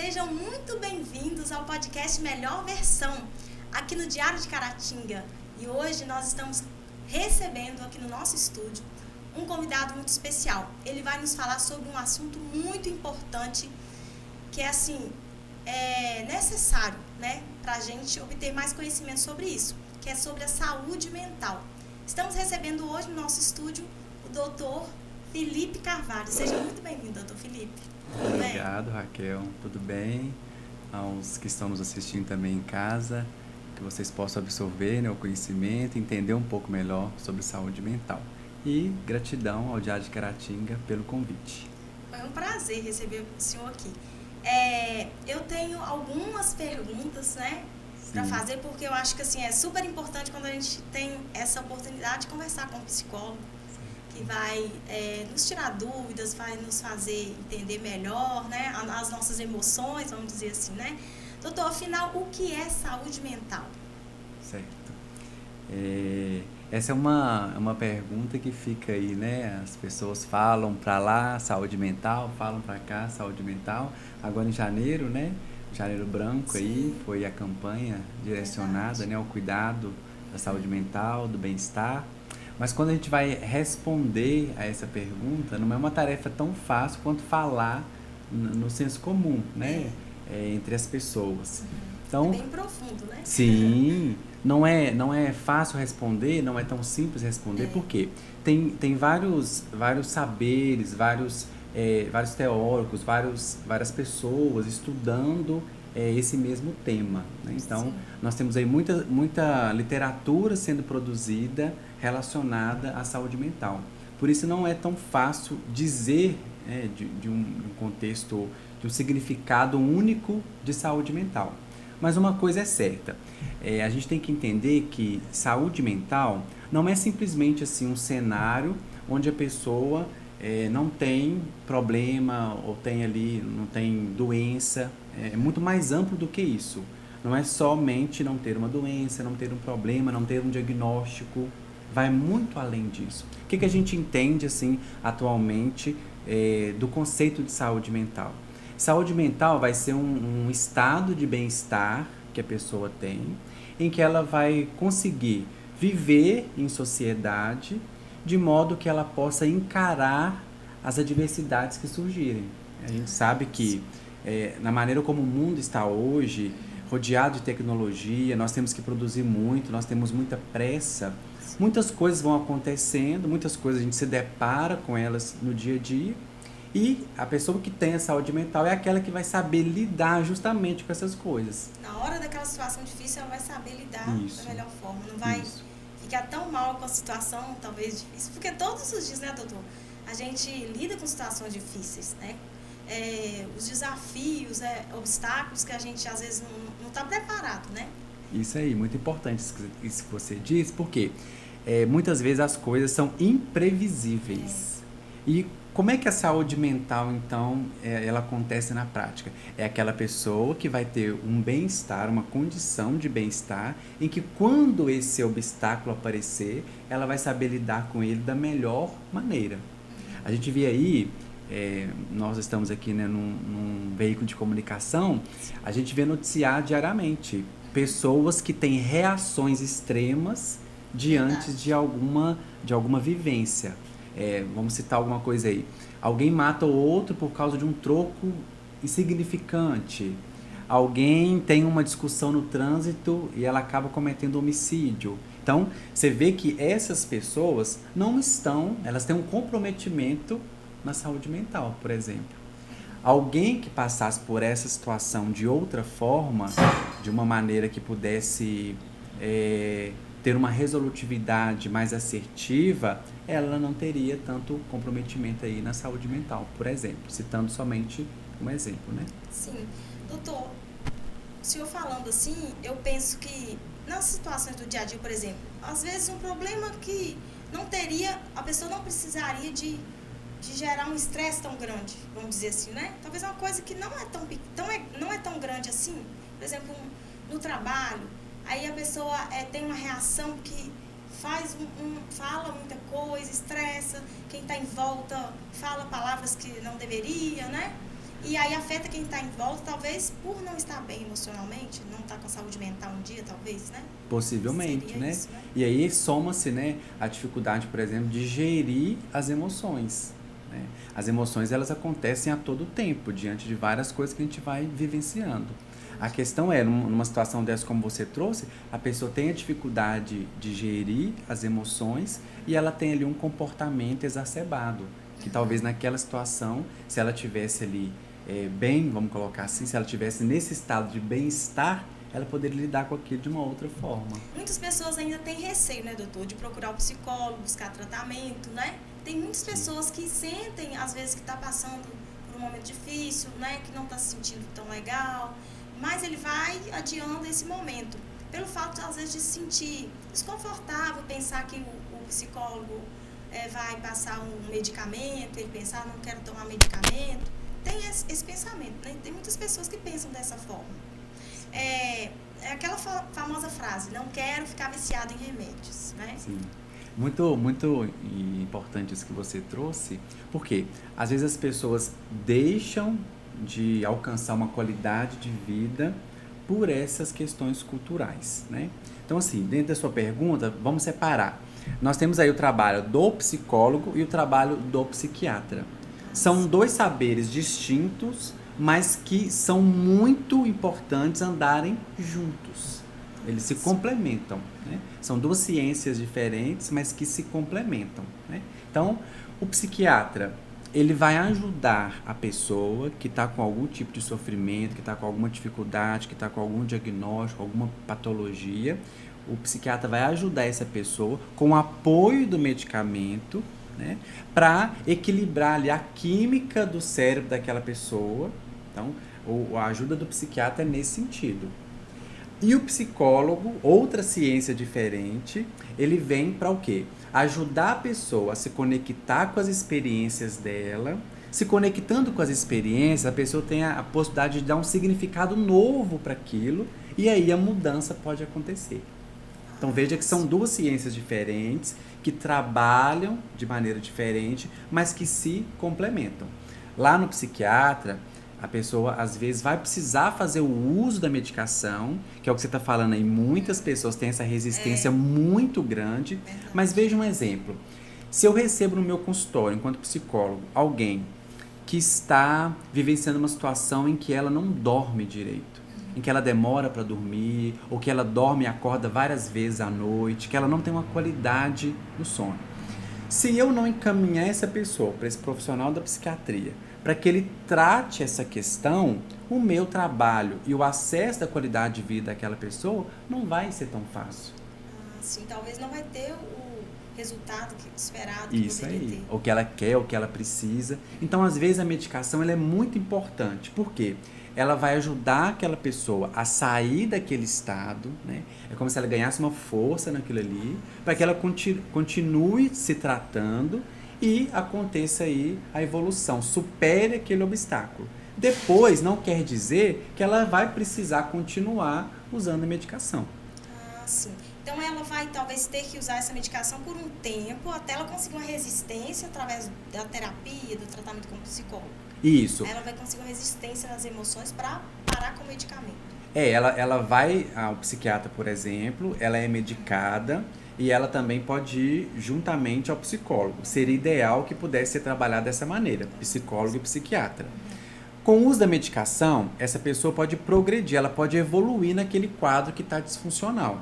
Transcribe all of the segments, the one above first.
Sejam muito bem-vindos ao podcast Melhor Versão, aqui no Diário de Caratinga. E hoje nós estamos recebendo aqui no nosso estúdio um convidado muito especial. Ele vai nos falar sobre um assunto muito importante, que é assim, necessário, né, para a gente obter mais conhecimento sobre isso, que é sobre a saúde mental. Estamos recebendo hoje no nosso estúdio o doutor Felipe Carvalho. Seja muito bem-vindo, doutor Felipe. Obrigado, Raquel. Tudo bem? Aos que estão nos assistindo também em casa, que vocês possam absorver, né, o conhecimento, entender um pouco melhor sobre saúde mental. E gratidão ao Diário de Caratinga pelo convite. Foi um prazer receber o senhor aqui. Eu tenho algumas perguntas, né, para fazer, porque eu acho que assim, é super importante quando a gente tem essa oportunidade de conversar com um psicólogo, que vai nos tirar dúvidas, vai nos fazer entender melhor, né, as nossas emoções, vamos dizer assim, né? Doutor, afinal, o que é saúde mental? Certo. Essa é uma pergunta que fica aí, né? As pessoas falam para lá, saúde mental, falam para cá, saúde mental. Agora em janeiro, né? Janeiro Branco. Sim. Aí foi a campanha direcionada, né, ao cuidado da saúde mental, do bem-estar. Mas quando a gente vai responder a essa pergunta, não é uma tarefa tão fácil quanto falar no senso comum, né? Entre as pessoas. Então, é bem profundo, né? Sim, não é fácil responder, não é tão simples responder, porque tem vários saberes, vários teóricos, várias pessoas estudando esse mesmo tema, né? Então, sim, nós temos aí muita literatura sendo produzida relacionada à saúde mental. Por isso não é tão fácil dizer de um contexto, de um significado único de saúde mental. Mas uma coisa é certa, a gente tem que entender que saúde mental não é simplesmente assim, um cenário onde a pessoa não tem problema ou não tem doença. É muito mais amplo do que isso. Não é somente não ter uma doença, não ter um problema, não ter um diagnóstico. Vai muito além disso. O que a gente entende assim, atualmente do conceito de saúde mental? Saúde mental vai ser um estado de bem-estar que a pessoa tem, em que ela vai conseguir viver em sociedade de modo que ela possa encarar as adversidades que surgirem. A gente sabe que, na maneira como o mundo está hoje, rodeado de tecnologia, nós temos que produzir muito, nós temos muita pressa, muitas coisas vão acontecendo, muitas coisas a gente se depara com elas no dia a dia, e a pessoa que tem a saúde mental é aquela que vai saber lidar justamente com essas coisas. Na hora daquela situação difícil, ela vai saber lidar da melhor forma. Não vai ficar tão mal com a situação, talvez difícil. Porque todos os dias, né, doutor? A gente lida com situações difíceis, né? Os desafios, obstáculos que a gente às vezes não está preparado, né? Isso aí, muito importante isso que você diz, porque muitas vezes as coisas são imprevisíveis. E como é que a saúde mental, então, ela acontece na prática? É aquela pessoa que vai ter um bem-estar, uma condição de bem-estar, em que quando esse obstáculo aparecer, ela vai saber lidar com ele da melhor maneira. A gente vê aí, nós estamos aqui, né, num veículo de comunicação, a gente vê noticiar diariamente pessoas que têm reações extremas diante de alguma vivência. Vamos citar alguma coisa aí. Alguém mata o outro por causa de um troco insignificante. Alguém tem uma discussão no trânsito e ela acaba cometendo homicídio. Então, você vê que essas pessoas elas têm um comprometimento na saúde mental, por exemplo. Alguém que passasse por essa situação de outra forma, de uma maneira que pudesse ter uma resolutividade mais assertiva, ela não teria tanto comprometimento aí na saúde mental, por exemplo, citando somente um exemplo, né? Sim. Doutor, o senhor falando assim, eu penso que nas situações do dia a dia, por exemplo, às vezes um problema que a pessoa não precisaria de gerar um estresse tão grande, vamos dizer assim, né? Talvez uma coisa que não é tão grande assim, por exemplo, no trabalho, aí a pessoa tem uma reação que fala muita coisa, estressa, quem está em volta fala palavras que não deveria, né? E aí afeta quem está em volta, talvez por não estar bem emocionalmente, não estar com saúde mental um dia, talvez, né? Possivelmente, Seria né? isso, né? E aí soma-se, né, a dificuldade, por exemplo, de gerir as emoções, né? As emoções, elas acontecem a todo tempo, diante de várias coisas que a gente vai vivenciando. A questão é, numa situação dessa como você trouxe, a pessoa tem a dificuldade de gerir as emoções e ela tem ali um comportamento exacerbado, que talvez naquela situação, se ela tivesse ali bem, vamos colocar assim, se ela tivesse nesse estado de bem-estar, ela poderia lidar com aquilo de uma outra forma. Muitas pessoas ainda têm receio, né, doutor, de procurar o psicólogo, buscar tratamento, né? Tem muitas pessoas que sentem, às vezes, que está passando por um momento difícil, né, que não está se sentindo tão legal, mas ele vai adiando esse momento. Pelo fato, às vezes, de se sentir desconfortável, pensar que o psicólogo vai passar um medicamento, ele pensar, não quero tomar medicamento. Tem esse pensamento, né? Tem muitas pessoas que pensam dessa forma. É aquela famosa frase, não quero ficar viciado em remédios, né? Sim. Muito importante isso que você trouxe, porque às vezes as pessoas deixam de alcançar uma qualidade de vida por essas questões culturais, né? Então, assim, dentro da sua pergunta, vamos separar. Nós temos aí o trabalho do psicólogo e o trabalho do psiquiatra. São dois saberes distintos, mas que são muito importantes andarem juntos. Eles se complementam, né? São duas ciências diferentes, mas que se complementam, né? Então, o psiquiatra, ele vai ajudar a pessoa que está com algum tipo de sofrimento, que está com alguma dificuldade, que está com algum diagnóstico, alguma patologia. O psiquiatra vai ajudar essa pessoa com o apoio do medicamento, né, para equilibrar ali a química do cérebro daquela pessoa. Então, a ajuda do psiquiatra é nesse sentido. E o psicólogo, outra ciência diferente, ele vem para o quê? Ajudar a pessoa a se conectar com as experiências dela. Se conectando com as experiências, a pessoa tem a possibilidade de dar um significado novo para aquilo, e aí a mudança pode acontecer. Então veja que são duas ciências diferentes, que trabalham de maneira diferente, mas que se complementam. Lá no psiquiatra, a pessoa às vezes vai precisar fazer o uso da medicação, que é o que você está falando aí, muitas pessoas têm essa resistência muito grande, mas veja um exemplo. Se eu recebo no meu consultório, enquanto psicólogo, alguém que está vivenciando uma situação em que ela não dorme direito, em que ela demora para dormir, ou que ela dorme e acorda várias vezes à noite, que ela não tem uma qualidade no sono. Se eu não encaminhar essa pessoa para esse profissional da psiquiatria, para que ele trate essa questão, o meu trabalho e o acesso da qualidade de vida daquela pessoa não vai ser tão fácil. Sim, talvez não vai ter o resultado esperado que Isso poderia aí, ter. o que ela quer, o que ela precisa. Então, às vezes, a medicação ela é muito importante. Por quê? Ela vai ajudar aquela pessoa a sair daquele estado, né? É como se ela ganhasse uma força naquilo ali, para que ela continue se tratando e aconteça aí a evolução, supere aquele obstáculo. Depois, não quer dizer que ela vai precisar continuar usando a medicação. Sim. Então ela vai talvez ter que usar essa medicação por um tempo, até ela conseguir uma resistência através da terapia, do tratamento com o psicólogo. Isso. Aí ela vai conseguir uma resistência nas emoções para parar com o medicamento. Ela vai ao psiquiatra, por exemplo, ela é medicada e ela também pode ir juntamente ao psicólogo. Seria ideal que pudesse ser trabalhado dessa maneira, psicólogo e psiquiatra. Com o uso da medicação, essa pessoa pode progredir, ela pode evoluir naquele quadro que está disfuncional.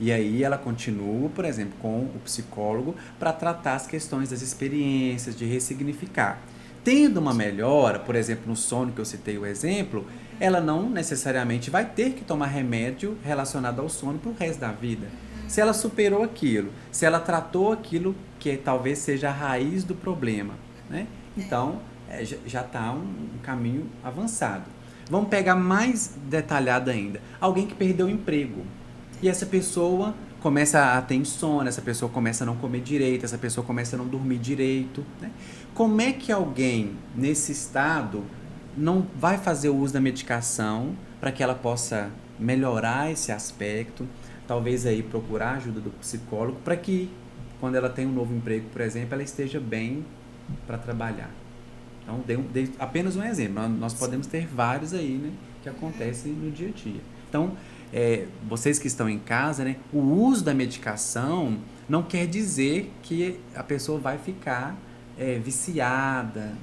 E aí ela continua, por exemplo, com o psicólogo para tratar as questões das experiências, de ressignificar. Tendo uma melhora, por exemplo, no sono que eu citei o exemplo, ela não necessariamente vai ter que tomar remédio relacionado ao sono para o resto da vida. Se ela superou aquilo, se ela tratou aquilo que talvez seja a raiz do problema, né? Então, já está um caminho avançado. Vamos pegar mais detalhado ainda. Alguém que perdeu o emprego. E essa pessoa começa a ter insônia, essa pessoa começa a não comer direito, essa pessoa começa a não dormir direito, né? Como é que alguém nesse estado não vai fazer o uso da medicação para que ela possa melhorar esse aspecto? Talvez aí procurar a ajuda do psicólogo para que quando ela tem um novo emprego, por exemplo, ela esteja bem para trabalhar. Então, dei apenas um exemplo. Nós podemos ter vários aí, né, que acontecem no dia a dia. Então, vocês que estão em casa, né, o uso da medicação não quer dizer que a pessoa vai ficar viciada,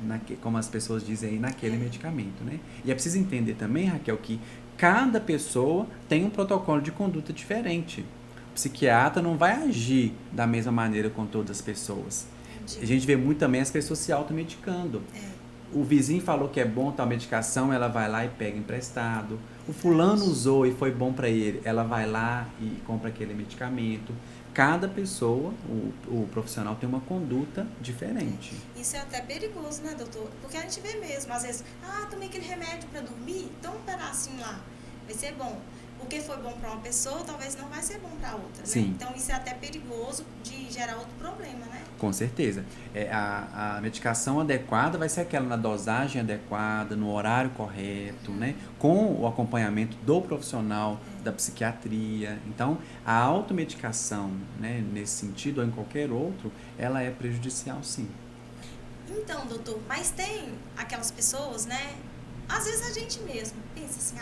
como as pessoas dizem aí, naquele medicamento, né? E é preciso entender também, Raquel, que cada pessoa tem um protocolo de conduta diferente. O psiquiatra não vai agir da mesma maneira com todas as pessoas. A gente vê muito também as pessoas se automedicando. O vizinho falou que é bom tal medicação, ela vai lá e pega emprestado. O fulano usou e foi bom para ele, ela vai lá e compra aquele medicamento. Cada pessoa, o profissional tem uma conduta diferente. Isso é até perigoso, né, doutor? Porque a gente vê mesmo, às vezes, tomei aquele remédio para dormir, toma um pedacinho lá, vai ser bom. O que foi bom para uma pessoa, talvez não vai ser bom para outra, né? Sim. Então, isso é até perigoso de gerar outro problema, né? Com certeza. A medicação adequada vai ser aquela na dosagem adequada, no horário correto, né? Com o acompanhamento do profissional da psiquiatria. Então, a automedicação, né, nesse sentido ou em qualquer outro, ela é prejudicial, sim. Então, doutor, mas tem aquelas pessoas, né? Às vezes a gente mesmo pensa assim,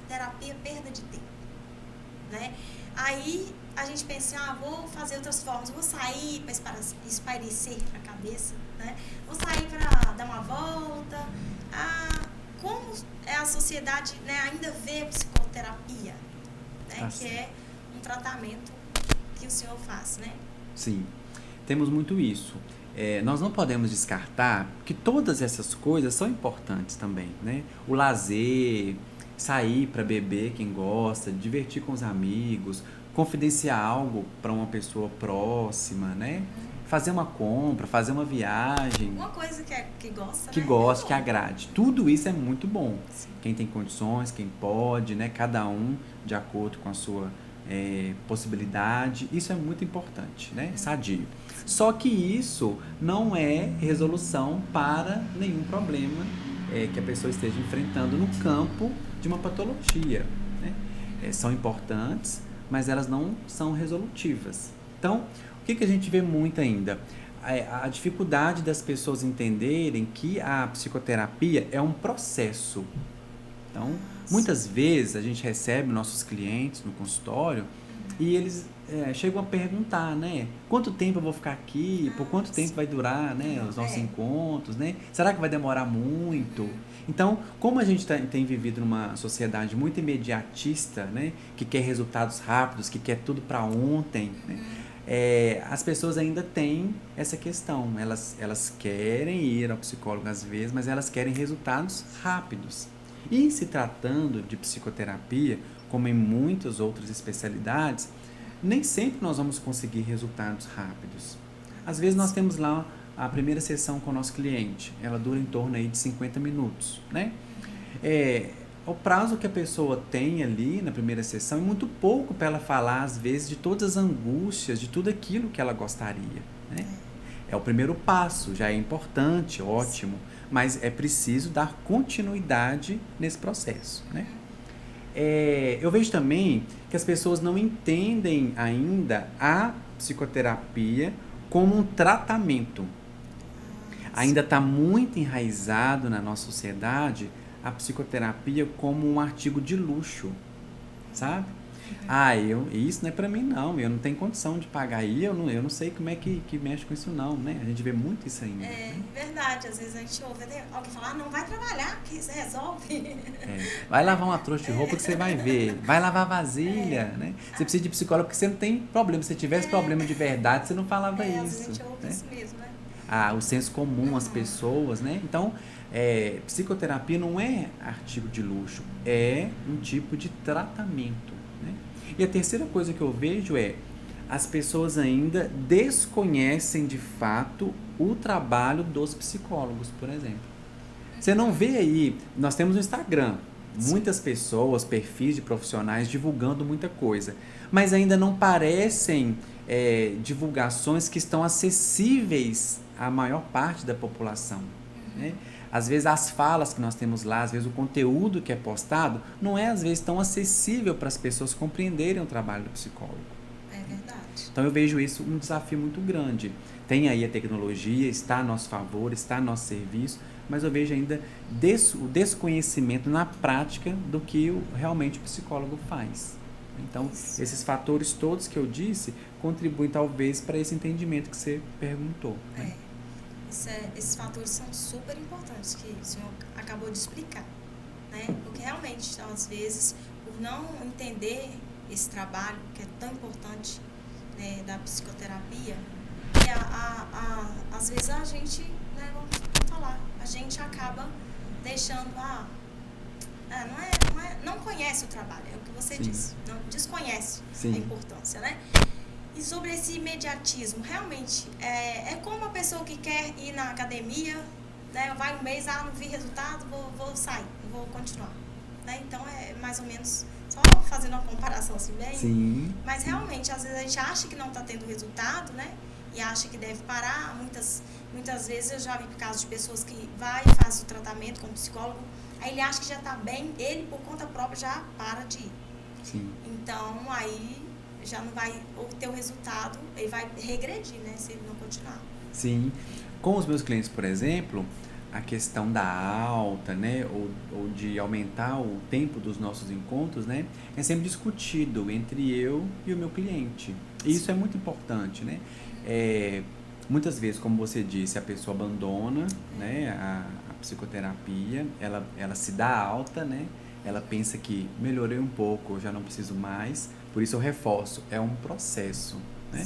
terapia, perda de tempo, né? Aí a gente pensa, vou fazer outras formas, vou sair para espairecer a cabeça, né? Vou sair para dar uma volta. Como a sociedade, né, ainda vê psicoterapia, né? Que é um tratamento que o senhor faz, né? Sim, temos muito isso. Nós não podemos descartar que todas essas coisas são importantes também, né? O lazer, sair para beber, quem gosta, divertir com os amigos, confidenciar algo para uma pessoa próxima, né? Fazer uma compra, fazer uma viagem. Uma coisa que gosta, que né? gosta, que agrade. Tudo isso é muito bom. Sim. Quem tem condições, quem pode, né? Cada um de acordo com a sua possibilidade. Isso é muito importante, né? Sadio. Só que isso não é resolução para nenhum problema que a pessoa esteja enfrentando no campo de uma patologia, né? São importantes, mas elas não são resolutivas. Então, o que a gente vê muito ainda? A dificuldade das pessoas entenderem que a psicoterapia é um processo. Então, muitas vezes a gente recebe nossos clientes no consultório e eles chegam a perguntar, né? Quanto tempo eu vou ficar aqui? Por quanto tempo vai durar, né, os nossos encontros, né? Será que vai demorar muito? Então, como a gente tem vivido numa sociedade muito imediatista, né? Que quer resultados rápidos, que quer tudo para ontem, né? As pessoas ainda têm essa questão. Elas querem ir ao psicólogo às vezes, mas elas querem resultados rápidos. E se tratando de psicoterapia, como em muitas outras especialidades, nem sempre nós vamos conseguir resultados rápidos. Às vezes nós temos lá a primeira sessão com o nosso cliente, ela dura em torno aí de 50 minutos, né? O prazo que a pessoa tem ali na primeira sessão é muito pouco para ela falar, às vezes, de todas as angústias, de tudo aquilo que ela gostaria, né? É o primeiro passo, já é importante, ótimo, mas é preciso dar continuidade nesse processo, né? Eu vejo também que as pessoas não entendem ainda a psicoterapia como um tratamento. Ainda está muito enraizado na nossa sociedade a psicoterapia como um artigo de luxo, sabe? Isso não é para mim não, eu não tenho condição de pagar aí, eu não sei como é que mexe com isso não, né? A gente vê muito isso ainda. Verdade, às vezes a gente ouve alguém falar, não vai trabalhar, que isso resolve. Vai lavar uma trouxa de roupa que você vai ver, vai lavar vasilha, né? Você precisa de psicólogo porque você não tem problema, se você tivesse problema de verdade, você não falava isso. Às vezes a gente ouve, né? Isso mesmo, né? O senso comum, as pessoas, né? Então, psicoterapia não é artigo de luxo, é um tipo de tratamento, né? E a terceira coisa que eu vejo as pessoas ainda desconhecem de fato o trabalho dos psicólogos, por exemplo. Você não vê aí, nós temos no Instagram, muitas pessoas, perfis de profissionais divulgando muita coisa, mas ainda não parecem divulgações que estão acessíveis à maior parte da população, né? Às vezes as falas que nós temos lá, às vezes o conteúdo que é postado, não é às vezes tão acessível para as pessoas compreenderem o trabalho do psicólogo. É verdade. Então eu vejo isso um desafio muito grande. Tem aí a tecnologia, está a nosso favor, está a nosso serviço, mas eu vejo ainda o desconhecimento na prática do que realmente o psicólogo faz. Então, esses fatores todos que eu disse contribuem talvez para esse entendimento que você perguntou. Né? Esses fatores são super importantes que o senhor acabou de explicar. Né? Porque realmente, às vezes, por não entender esse trabalho que é tão importante, né, da psicoterapia, às vezes a gente, né, vamos falar, a gente acaba deixando, não conhece o trabalho, é o que você disse, não desconhece a importância, né? E sobre esse imediatismo, realmente, é como uma pessoa que quer ir na academia, né, vai um mês, não vi resultado, vou sair, vou continuar. Né? Então, é mais ou menos, só fazendo uma comparação assim bem, mas realmente, às vezes a gente acha que não está tendo resultado, né? E acha que deve parar. Muitas vezes eu já vi casos de pessoas que vai e faz o tratamento com o psicólogo, aí ele acha que já está bem, ele por conta própria já para de ir. Então, aí já não vai ter o resultado, ele vai regredir, né, se ele não continuar. Sim. Com os meus clientes, por exemplo, a questão da alta, né, ou de aumentar o tempo dos nossos encontros, né, é sempre discutido entre eu e o meu cliente. E isso é muito importante, né? Muitas vezes, como você disse, a pessoa abandona, né, a psicoterapia, ela se dá alta, né? Ela pensa que melhorei um pouco, eu já não preciso mais, por isso eu reforço, é um processo, né?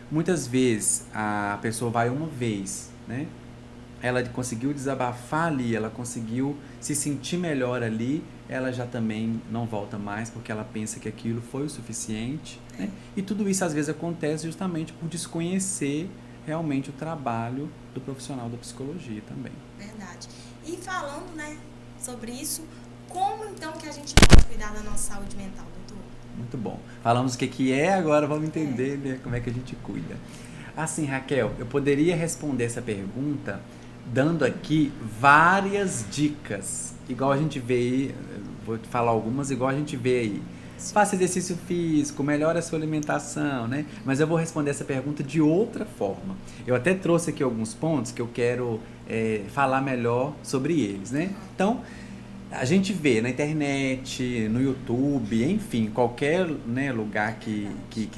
Muitas vezes a pessoa vai uma vez, né? Ela conseguiu desabafar ali, ela conseguiu se sentir melhor ali, ela já também não volta mais porque ela pensa que aquilo foi o suficiente, né? E tudo isso às vezes acontece justamente por desconhecer realmente o trabalho do profissional da psicologia também. Verdade. E falando, né, sobre isso, como então que a gente pode cuidar da nossa saúde mental, doutor? Muito bom. Falamos o que é, agora vamos entender, né, como é que a gente cuida. Assim, Raquel, eu poderia responder essa pergunta dando aqui várias dicas, igual a gente vê aí, vou te falar algumas, igual a gente vê aí. Faça exercício físico, melhore a sua alimentação, né? Mas eu vou responder essa pergunta de outra forma. Eu até trouxe aqui alguns pontos que eu quero falar melhor sobre eles, né? Então, a gente vê na internet, no YouTube, enfim, qualquer, né, lugar que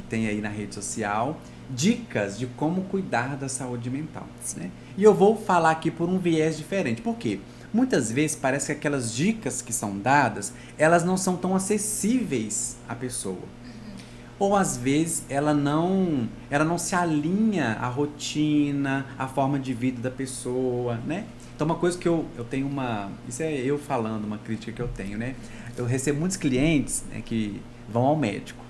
tem aí na rede social, dicas de como cuidar da saúde mental, né? E eu vou falar aqui por um viés diferente. Por quê? Muitas vezes parece que aquelas dicas que são dadas, elas não são tão acessíveis à pessoa. Ou às vezes ela não se alinha à rotina, à forma de vida da pessoa, né? Então uma coisa que eu tenho isso é eu falando, uma crítica que eu tenho, né? Eu recebo muitos clientes, né, que vão ao médico,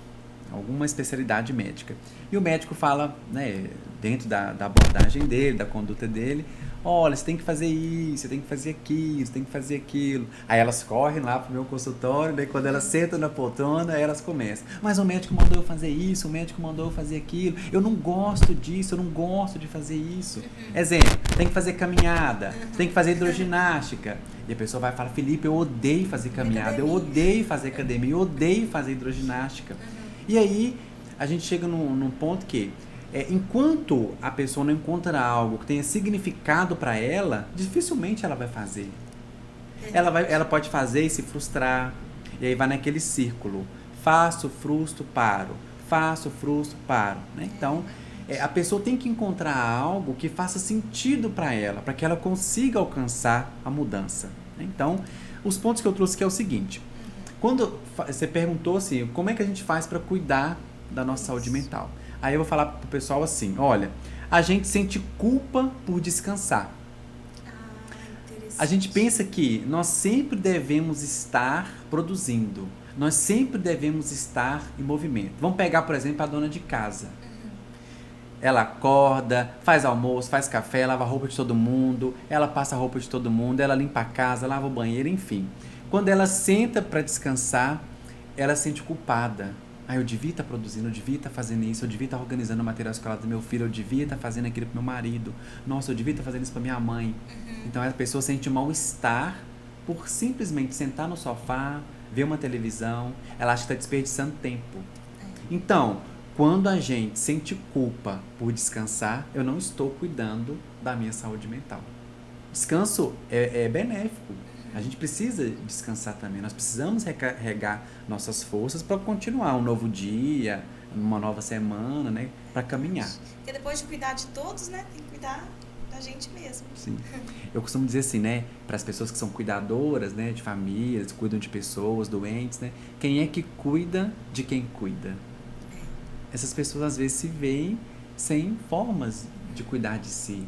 alguma especialidade médica. E o médico fala, né, dentro da abordagem dele, da conduta dele, olha, você tem que fazer isso, você tem que fazer aquilo, você tem que fazer aquilo. Aí elas correm lá pro meu consultório, daí quando elas sentam na poltrona, aí elas começam. Mas o médico mandou eu fazer isso, o médico mandou eu fazer aquilo, eu não gosto disso, eu não gosto de fazer isso. Exemplo, tem que fazer caminhada, tem que fazer hidroginástica. E a pessoa vai falar, Felipe, eu odeio fazer caminhada, eu odeio fazer academia, eu odeio fazer hidroginástica. E aí a gente chega num ponto que, enquanto a pessoa não encontra algo que tenha significado para ela, dificilmente ela vai fazer. Ela pode fazer e se frustrar, e aí vai naquele círculo. Faço, frustro, paro. Faço, frustro, paro. Né? Então, a pessoa tem que encontrar algo que faça sentido para ela, para que ela consiga alcançar a mudança. Né? Então, os pontos que eu trouxe aqui é o seguinte. Quando você perguntou assim, como é que a gente faz para cuidar da nossa saúde mental? Aí eu vou falar pro pessoal assim, olha, a gente sente culpa por descansar. A gente pensa que nós sempre devemos estar produzindo, nós sempre devemos estar em movimento. Vamos pegar, por exemplo, a dona de casa. Ela acorda, faz almoço, faz café, lava a roupa de todo mundo, ela passa a roupa de todo mundo, ela limpa a casa, lava o banheiro, enfim. Quando ela senta para descansar, ela se sente culpada. Eu devia estar produzindo, eu devia estar fazendo isso, eu devia estar organizando o material escolar do meu filho, eu devia estar fazendo aquilo para meu marido, nossa, eu devia estar fazendo isso para minha mãe. Então a pessoa sente mal-estar por simplesmente sentar no sofá, ver uma televisão, ela acha que está desperdiçando tempo. Então, quando a gente sente culpa por descansar, eu não estou cuidando da minha saúde mental. Descanso é benéfico. A gente precisa descansar também. Nós precisamos recarregar nossas forças para continuar um novo dia, uma nova semana, né? Para caminhar. Porque depois de cuidar de todos, né? Tem que cuidar da gente mesmo. Sim. Eu costumo dizer assim, né? Para as pessoas que são cuidadoras, né? De famílias, cuidam de pessoas doentes, né? Quem é que cuida de quem cuida? Essas pessoas às vezes se veem sem formas de cuidar de si.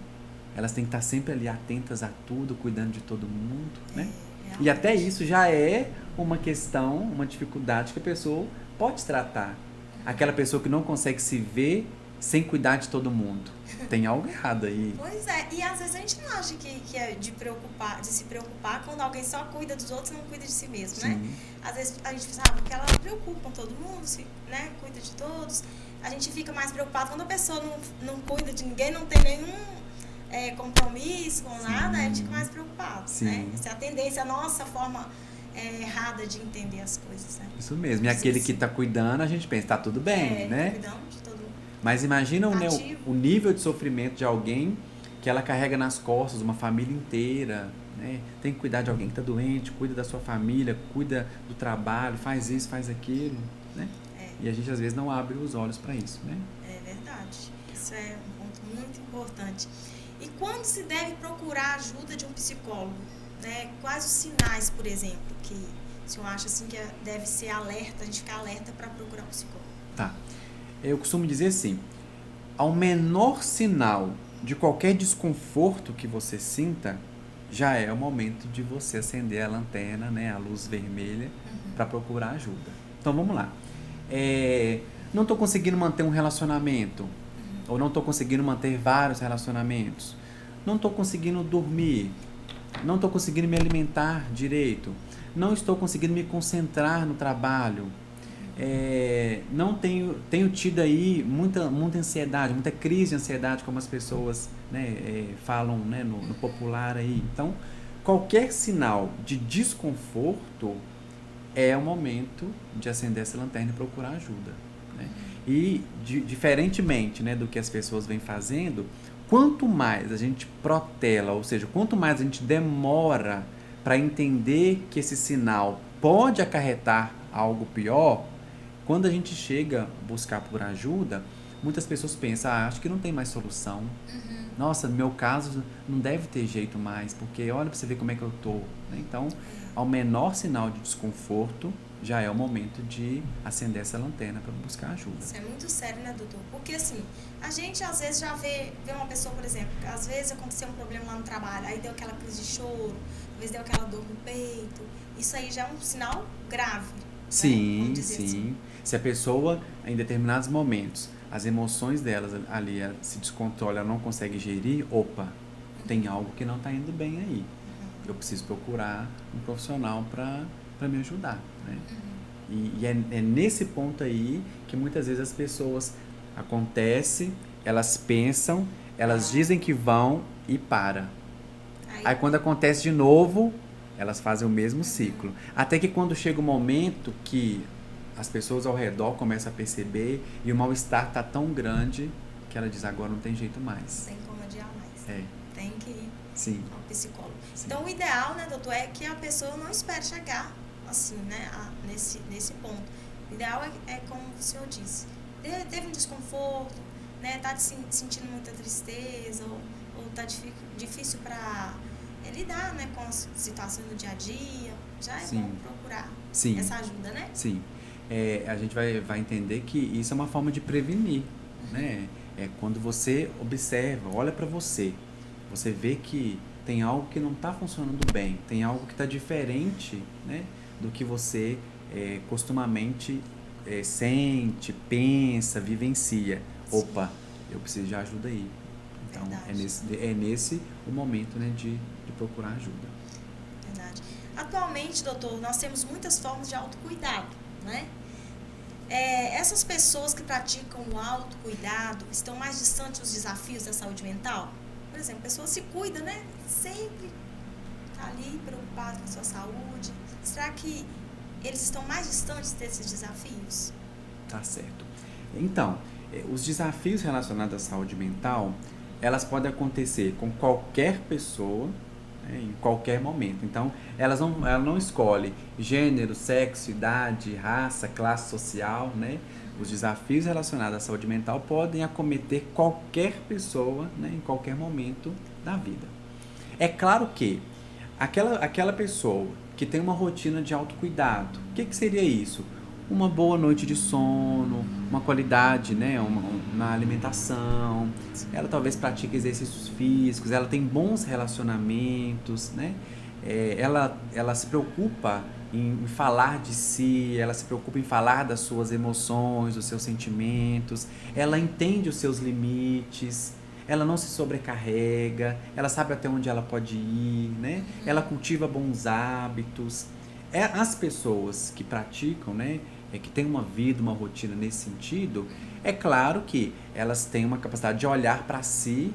Elas têm que estar sempre ali atentas a tudo, cuidando de todo mundo, né? E até isso já é uma questão, uma dificuldade que a pessoa pode tratar. Aquela pessoa que não consegue se ver sem cuidar de todo mundo. Tem algo errado aí. Pois é, e às vezes a gente não acha que é de se preocupar quando alguém só cuida dos outros e não cuida de si mesmo, né? Às vezes a gente sabe que ela preocupa com todo mundo, né? Cuida de todos. A gente fica mais preocupado quando a pessoa não cuida de ninguém, não tem nenhum compromisso com nada, a gente fica mais preocupado, né? Essa é a tendência, a nossa forma errada de entender as coisas, né? Isso mesmo, e aquele que está cuidando, a gente pensa, tá tudo bem, né? Cuidando de todo mundo. Mas imagina o nível de sofrimento de alguém que ela carrega nas costas, uma família inteira, né? Tem que cuidar de alguém que está doente, cuida da sua família, cuida do trabalho, faz isso, faz aquilo, né? E a gente às vezes não abre os olhos para isso, né? É verdade, isso é um ponto muito importante. E quando se deve procurar a ajuda de um psicólogo, né? Quais os sinais, por exemplo, que o senhor acha assim, que deve ser alerta, a gente ficar alerta para procurar um psicólogo? Tá. Eu costumo dizer assim, ao menor sinal de qualquer desconforto que você sinta, já é o momento de você acender a lanterna, né, a luz vermelha, para procurar ajuda. Então vamos lá. Não estou conseguindo manter um relacionamento, ou não estou conseguindo manter vários relacionamentos, não estou conseguindo dormir, não estou conseguindo me alimentar direito, não estou conseguindo me concentrar no trabalho, não tenho tido aí muita ansiedade, muita crise de ansiedade, como as pessoas, né, falam, né, no popular aí. Então, qualquer sinal de desconforto é o momento de acender essa lanterna e procurar ajuda, né? E, diferentemente, né, do que as pessoas vêm fazendo, quanto mais a gente protela, ou seja, quanto mais a gente demora para entender que esse sinal pode acarretar algo pior, quando a gente chega a buscar por ajuda, muitas pessoas pensam, acho que não tem mais solução. Nossa, no meu caso não deve ter jeito mais, porque olha para você ver como é que eu tô, né? Então, ao menor sinal de desconforto, já é o momento de acender essa lanterna para buscar ajuda. Isso é muito sério, né, doutor? Porque assim, a gente às vezes já vê uma pessoa, por exemplo, que às vezes aconteceu um problema lá no trabalho, aí deu aquela crise de choro, às vezes deu aquela dor no peito. Isso aí já é um sinal grave. Sim, né? sim. Assim. Se a pessoa, em determinados momentos, as emoções delas ali se descontrolam, ela não consegue gerir, opa, tem algo que não está indo bem aí. Eu preciso procurar um profissional para me ajudar, né? E é nesse ponto aí que muitas vezes as pessoas acontece, elas pensam, elas dizem que vão e para. Aí quando acontece de novo, elas fazem o mesmo ciclo. Até que quando chega o momento que as pessoas ao redor começam a perceber e o mal-estar está tão grande que ela diz, agora não tem jeito mais. Tem como adiar mais. Tem que ir ao psicólogo. Sim. Então o ideal, né, doutor, é que a pessoa não espere chegar assim, né, nesse ponto. O ideal é como o senhor disse, teve um desconforto, né, tá sentindo muita tristeza ou tá difícil para lidar, né, com as situações do dia a dia, já é bom procurar essa ajuda, né? Sim. A gente vai entender que isso é uma forma de prevenir, né? É quando você observa, olha para você vê que tem algo que não está funcionando bem, tem algo que está diferente, né, do que você costumamente sente, pensa, vivencia. Opa, eu preciso de ajuda aí. Então, é nesse o momento, né, de procurar ajuda. Verdade. Atualmente, doutor, nós temos muitas formas de autocuidado, né? Essas pessoas que praticam o autocuidado estão mais distantes dos desafios da saúde mental? Por exemplo, a pessoa se cuida, né? Sempre está ali preocupada com a sua saúde. Será que eles estão mais distantes desses desafios? Tá certo. Então, os desafios relacionados à saúde mental, elas podem acontecer com qualquer pessoa, né, em qualquer momento. Então, ela não escolhe gênero, sexo, idade, raça, classe social, né? Os desafios relacionados à saúde mental podem acometer qualquer pessoa, né, em qualquer momento da vida. É claro que aquela pessoa que tem uma rotina de autocuidado, o que seria isso? Uma boa noite de sono, uma qualidade, né, na alimentação, ela talvez pratique exercícios físicos, ela tem bons relacionamentos, né? Ela se preocupa em falar de si, ela se preocupa em falar das suas emoções, dos seus sentimentos, ela entende os seus limites, ela não se sobrecarrega, ela sabe até onde ela pode ir, né? Ela cultiva bons hábitos. As pessoas que praticam, né, que têm uma vida, uma rotina nesse sentido, é claro que elas têm uma capacidade de olhar para si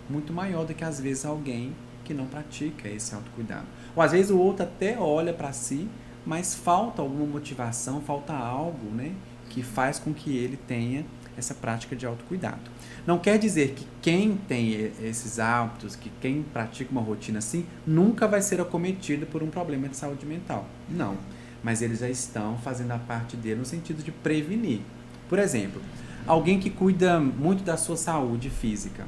muito maior do que às vezes alguém que não pratica esse autocuidado. Ou às vezes o outro até olha para si, mas falta alguma motivação, falta algo, né, que faz com que ele tenha essa prática de autocuidado. Não quer dizer que quem tem esses hábitos, que quem pratica uma rotina assim, nunca vai ser acometido por um problema de saúde mental. Não. Mas eles já estão fazendo a parte dele no sentido de prevenir. Por exemplo, alguém que cuida muito da sua saúde física.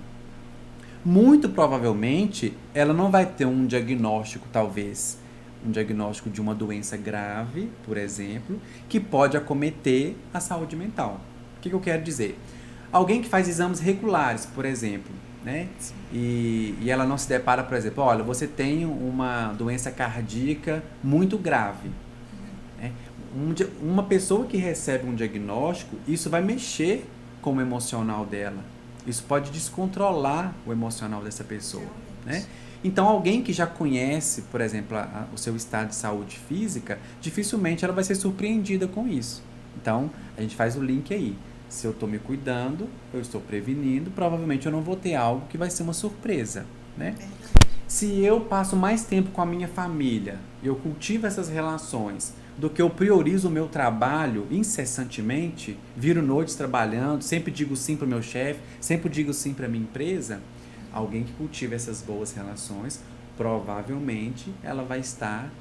Muito provavelmente, ela não vai ter um diagnóstico, talvez, um diagnóstico de uma doença grave, por exemplo, que pode acometer a saúde mental. O que eu quero dizer? Alguém que faz exames regulares, por exemplo, né? E ela não se depara, por exemplo, olha, você tem uma doença cardíaca muito grave. Né? Uma pessoa que recebe um diagnóstico, isso vai mexer com o emocional dela. Isso pode descontrolar o emocional dessa pessoa, né? Então, alguém que já conhece, por exemplo, o seu estado de saúde física, dificilmente ela vai ser surpreendida com isso. Então, a gente faz o link aí. Se eu estou me cuidando, eu estou prevenindo, provavelmente eu não vou ter algo que vai ser uma surpresa, né? Se eu passo mais tempo com a minha família, eu cultivo essas relações, do que eu priorizo o meu trabalho incessantemente, viro noites trabalhando, sempre digo sim para o meu chefe, sempre digo sim para a minha empresa, alguém que cultiva essas boas relações, provavelmente ela vai estar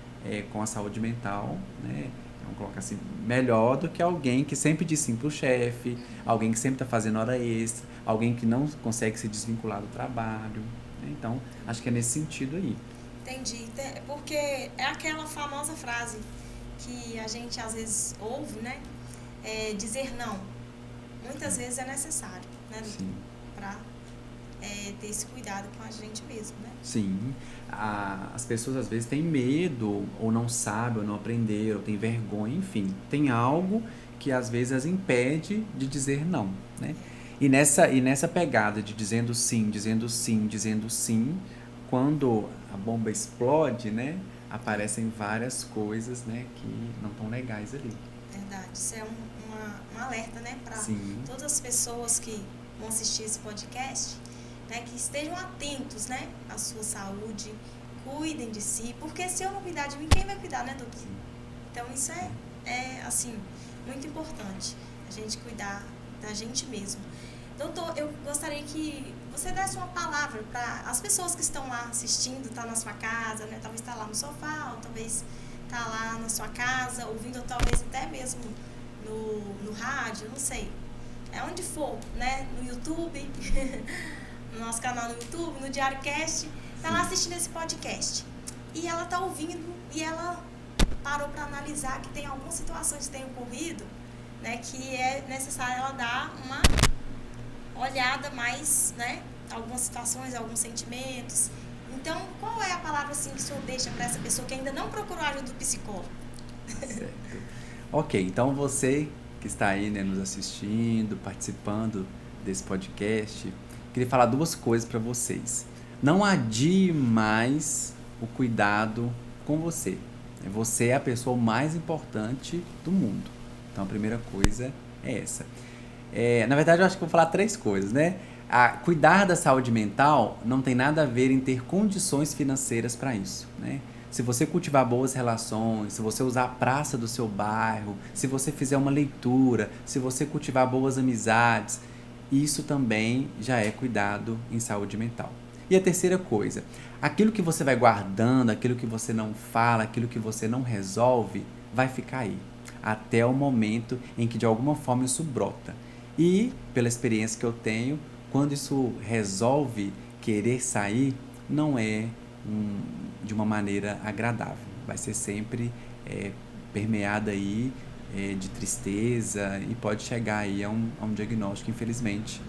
com a saúde mental, né? Vamos colocar assim, melhor do que alguém que sempre diz sim para o chefe, alguém que sempre está fazendo hora extra, alguém que não consegue se desvincular do trabalho. Né? Então, acho que é nesse sentido aí. Entendi. Porque é aquela famosa frase que a gente às vezes ouve, né? Dizer não. Muitas vezes é necessário, né, doutor? Para ter esse cuidado com a gente mesmo, né? Sim. As pessoas às vezes têm medo, ou não sabem, ou não aprenderam, ou têm vergonha, enfim. Tem algo que às vezes as impede de dizer não, né? E nessa pegada de dizendo sim, dizendo sim, dizendo sim, quando a bomba explode, né? Aparecem várias coisas, né, que não estão legais ali. Verdade. Isso é um alerta, né, para todas as pessoas que vão assistir esse podcast, né, que estejam atentos, né, à sua saúde, cuidem de si, porque se eu não cuidar de mim, quem vai cuidar, né, doutor? Então isso é assim, muito importante, a gente cuidar da gente mesmo. Doutor, eu gostaria que você desse uma palavra para as pessoas que estão lá assistindo, tá na sua casa, né? Talvez está lá no sofá, ou talvez está lá na sua casa, ouvindo, ou talvez até mesmo no rádio, não sei. Onde for, né? No YouTube, no nosso canal no YouTube, no Diário Cast, está lá assistindo esse podcast. E ela está ouvindo e ela parou para analisar que tem algumas situações que têm ocorrido, né? Que é necessário ela dar uma olhada mais, né, algumas situações, alguns sentimentos. Então, qual é a palavra assim que o senhor deixa para essa pessoa que ainda não procurou ajuda do psicólogo? Certo. Ok, então você que está aí, né, nos assistindo, participando desse podcast, queria falar duas coisas para vocês. Não adie mais o cuidado com você. Você é a pessoa mais importante do mundo. Então, a primeira coisa é essa. Na verdade, eu acho que vou falar três coisas, né? Cuidar da saúde mental não tem nada a ver em ter condições financeiras para isso, né? Se você cultivar boas relações, se você usar a praça do seu bairro, se você fizer uma leitura, se você cultivar boas amizades, isso também já é cuidado em saúde mental. E a terceira coisa, aquilo que você vai guardando, aquilo que você não fala, aquilo que você não resolve, vai ficar aí, até o momento em que de alguma forma isso brota. E, pela experiência que eu tenho, quando isso resolve querer sair, não é de uma maneira agradável. Vai ser sempre permeada aí de tristeza e pode chegar aí a um diagnóstico, infelizmente,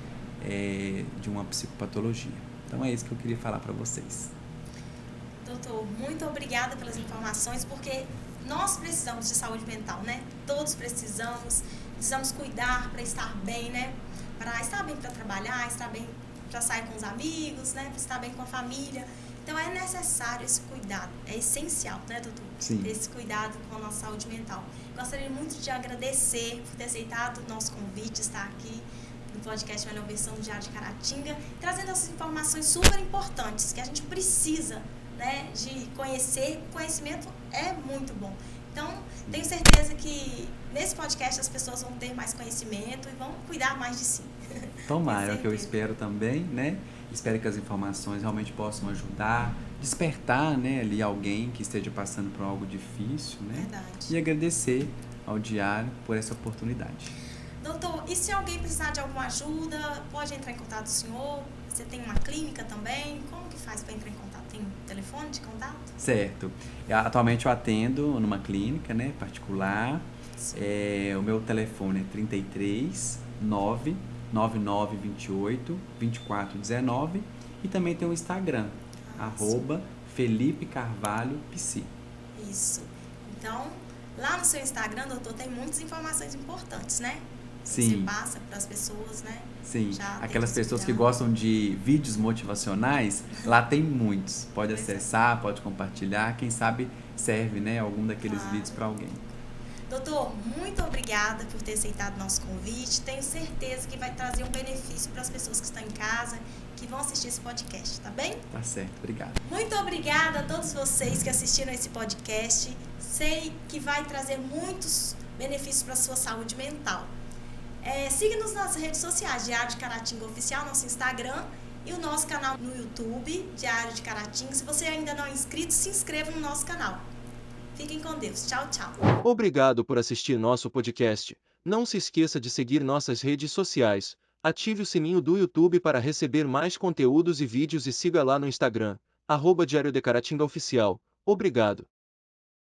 de uma psicopatologia. Então é isso que eu queria falar para vocês. Doutor, muito obrigada pelas informações, porque nós precisamos de saúde mental, né? Todos precisamos cuidar para estar bem, né? Para estar bem para trabalhar, estar bem para sair com os amigos, né? Para estar bem com a família. Então é necessário esse cuidado, é essencial, né, doutor? Sim. Ter esse cuidado com a nossa saúde mental. Gostaria muito de agradecer por ter aceitado o nosso convite, estar aqui no podcast Melhor Versão do Diário de Caratinga, trazendo essas informações super importantes que a gente precisa, né, de conhecer. O conhecimento é muito bom. Então, tenho certeza que nesse podcast as pessoas vão ter mais conhecimento e vão cuidar mais de si. Tomara, é o que eu espero também, né? Espero que as informações realmente possam ajudar, despertar, né, ali alguém que esteja passando por algo difícil, né? Verdade. E agradecer ao Diário por essa oportunidade. Doutor, e se alguém precisar de alguma ajuda, pode entrar em contato com o senhor? Você tem uma clínica também? Como que faz para entrar em contato? Tem telefone de contato? Certo. Atualmente eu atendo numa clínica, né, particular. O meu telefone é 33 99928 2419 e também tem o Instagram, @Felipe Carvalho Psi. Isso. Então, lá no seu Instagram, doutor, tem muitas informações importantes, né? Sim. Você passa para as pessoas, né? Sim, aquelas pessoas que gostam de vídeos motivacionais, lá tem muitos. Pode acessar, pode compartilhar, quem sabe serve, né, algum daqueles vídeos para alguém. Doutor, muito obrigada por ter aceitado nosso convite. Tenho certeza que vai trazer um benefício para as pessoas que estão em casa, que vão assistir esse podcast, tá bem? Tá certo, obrigado. Muito obrigada a todos vocês que assistiram esse podcast. Sei que vai trazer muitos benefícios para a sua saúde mental. Siga-nos nas redes sociais, Diário de Caratinga Oficial, nosso Instagram, e o nosso canal no YouTube, Diário de Caratinga. Se você ainda não é inscrito, se inscreva no nosso canal. Fiquem com Deus. Tchau, tchau. Obrigado por assistir nosso podcast. Não se esqueça de seguir nossas redes sociais. Ative o sininho do YouTube para receber mais conteúdos e vídeos e siga lá no Instagram, @Diário de Caratinga Oficial. Obrigado.